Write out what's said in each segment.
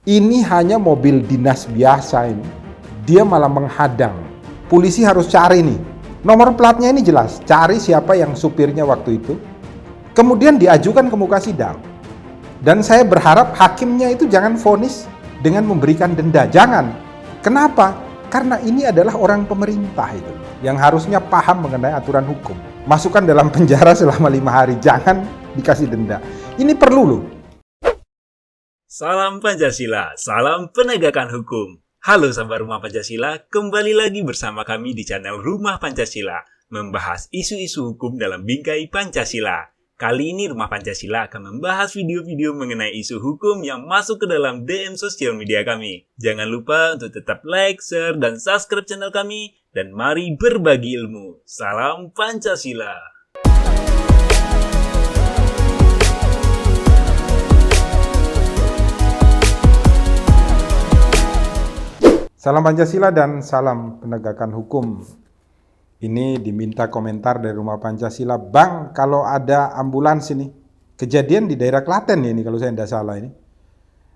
Ini hanya mobil dinas biasa ini. Dia malah menghadang. Polisi harus cari nih. Nomor platnya ini jelas. Cari siapa yang supirnya waktu itu. Kemudian diajukan ke muka sidang. Dan saya berharap hakimnya itu jangan vonis dengan memberikan denda. Jangan. Kenapa? Karena ini adalah orang pemerintah itu. Yang harusnya paham mengenai aturan hukum. Masukkan dalam penjara selama 5 hari. Jangan dikasih denda. Ini perlu loh. Salam Pancasila, salam penegakan hukum. Halo sahabat Rumah Pancasila, kembali lagi bersama kami di channel Rumah Pancasila, membahas isu-isu hukum dalam bingkai Pancasila. Kali ini Rumah Pancasila akan membahas video-video mengenai isu hukum yang masuk ke dalam DM sosial media kami. Jangan lupa untuk tetap like, share, dan subscribe channel kami, dan mari berbagi ilmu. Salam Pancasila. Salam Pancasila dan salam penegakan hukum. Ini diminta komentar dari Rumah Pancasila. Bang, kalau ada ambulans ini, kejadian di daerah Klaten ini kalau saya tidak salah ini.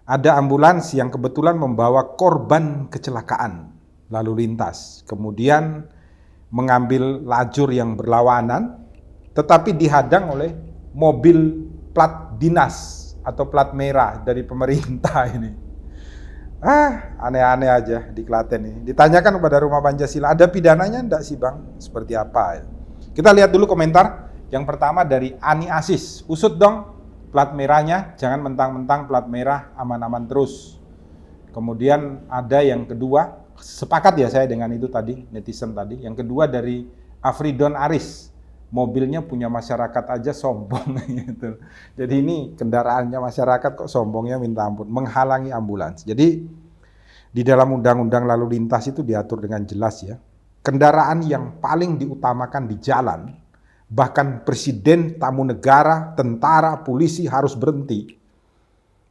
Ada ambulans yang kebetulan membawa korban kecelakaan lalu lintas. Kemudian mengambil lajur yang berlawanan, tetapi dihadang oleh mobil plat dinas atau plat merah dari pemerintah ini. Aneh-aneh aja di Klaten ini. Ditanyakan kepada Rumah Pancasila, ada pidananya enggak sih Bang? Seperti apa? Kita lihat dulu komentar. Yang pertama dari Ani Asis. Usut dong plat merahnya, jangan mentang-mentang plat merah aman-aman terus. Kemudian ada yang kedua, sepakat ya saya dengan itu tadi, netizen tadi. Yang kedua dari Afridon Aris. Mobilnya punya masyarakat aja sombong gitu. Jadi ini kendaraannya masyarakat kok sombongnya minta ampun, menghalangi ambulans. Jadi di dalam undang-undang lalu lintas itu diatur dengan jelas ya. Kendaraan yang paling diutamakan di jalan, bahkan presiden, tamu negara, tentara, polisi harus berhenti.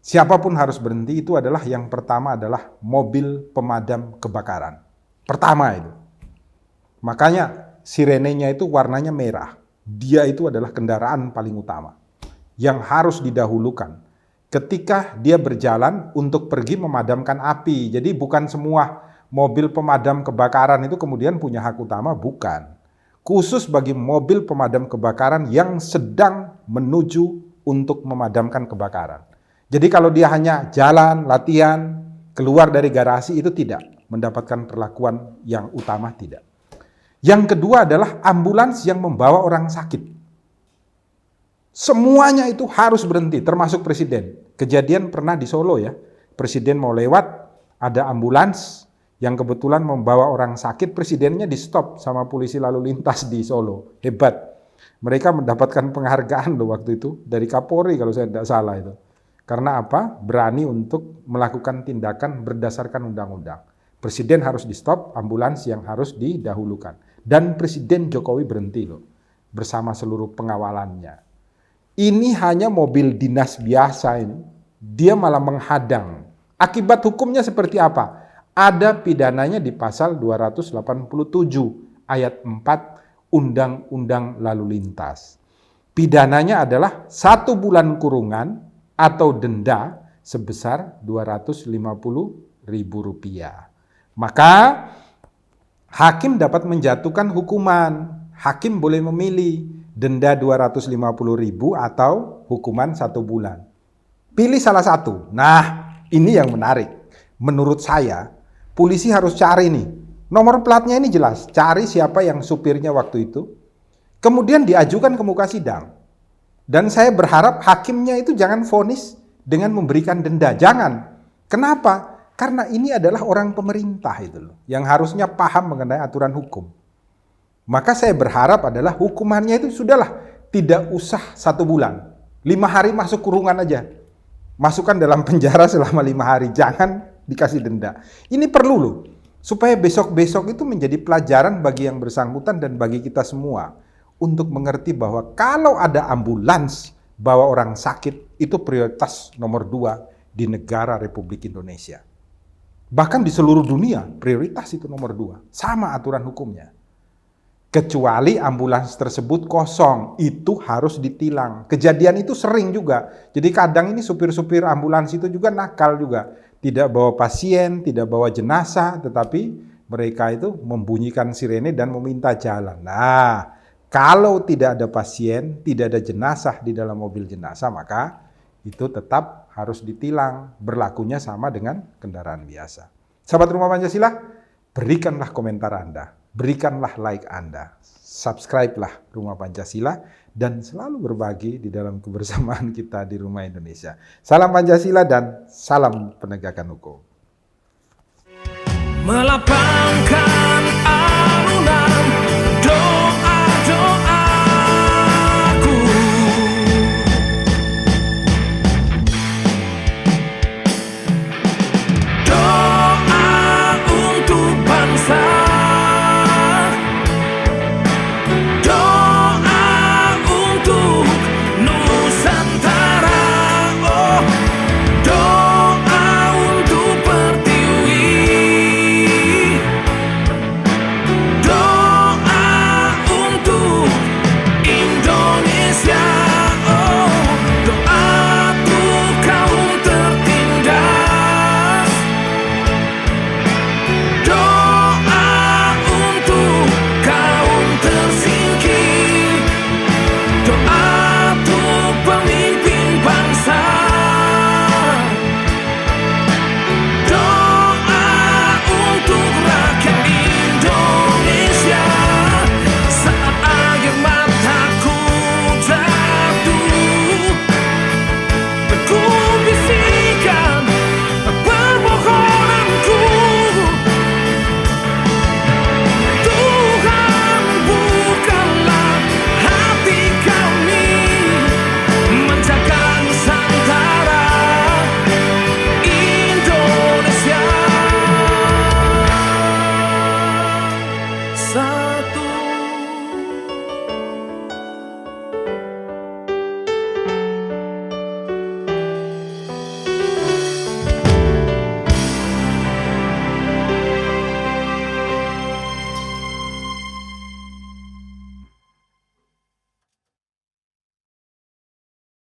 Siapapun harus berhenti, itu adalah yang pertama adalah mobil pemadam kebakaran. Pertama itu. Makanya sirenenya itu warnanya merah. Dia itu adalah kendaraan paling utama yang harus didahulukan ketika dia berjalan untuk pergi memadamkan api. Jadi bukan semua mobil pemadam kebakaran itu kemudian punya hak utama, bukan. Khusus bagi mobil pemadam kebakaran yang sedang menuju untuk memadamkan kebakaran. Jadi kalau dia hanya jalan, latihan, keluar dari garasi itu tidak mendapatkan perlakuan yang utama, tidak. Yang kedua adalah ambulans yang membawa orang sakit. Semuanya itu harus berhenti, termasuk presiden. Kejadian pernah di Solo ya, presiden mau lewat, ada ambulans yang kebetulan membawa orang sakit, presidennya di stop sama polisi lalu lintas di Solo. Hebat. Mereka mendapatkan penghargaan loh waktu itu, dari Kapolri kalau saya tidak salah itu. Karena apa? Berani untuk melakukan tindakan berdasarkan undang-undang. Presiden harus di stop, ambulans yang harus didahulukan. Dan Presiden Jokowi berhenti loh, bersama seluruh pengawalannya. Ini hanya mobil dinas biasa ini, dia malah menghadang. Akibat hukumnya seperti apa? Ada pidananya di pasal 287 ayat 4 Undang-Undang Lalu Lintas. Pidananya adalah 1 bulan kurungan atau denda sebesar Rp250.000. Maka hakim dapat menjatuhkan hukuman. Hakim boleh memilih denda 250.000 atau hukuman 1 bulan. Pilih salah satu. Nah, ini yang menarik. Menurut saya, polisi harus cari nih. Nomor platnya ini jelas. Cari siapa yang supirnya waktu itu. Kemudian diajukan ke muka sidang. Dan saya berharap hakimnya itu jangan vonis dengan memberikan denda. Jangan. Kenapa? Karena ini adalah orang pemerintah itu loh, yang harusnya paham mengenai aturan hukum. Maka saya berharap adalah hukumannya itu sudahlah, tidak usah 1 bulan. 5 hari masuk kurungan aja. Masukkan dalam penjara selama 5 hari, jangan dikasih denda. Ini perlu loh, supaya besok-besok itu menjadi pelajaran bagi yang bersangkutan dan bagi kita semua. Untuk mengerti bahwa kalau ada ambulans bawa orang sakit, itu prioritas nomor 2 di negara Republik Indonesia. Bahkan di seluruh dunia, prioritas itu nomor 2. Sama aturan hukumnya. Kecuali ambulans tersebut kosong, itu harus ditilang. Kejadian itu sering juga. Jadi kadang ini supir-supir ambulans itu juga nakal juga. tidak bawa pasien, tidak bawa jenazah, tetapi mereka itu membunyikan sirene dan meminta jalan. Nah, kalau tidak ada pasien, tidak ada jenazah di dalam mobil jenazah, maka itu tetap harus ditilang. Berlakunya sama dengan kendaraan biasa. Sahabat Rumah Pancasila, berikanlah komentar Anda, berikanlah like Anda, subscribe-lah Rumah Pancasila, dan selalu berbagi di dalam kebersamaan kita di Rumah Indonesia. Salam Pancasila dan salam penegakan hukum. Melapangkan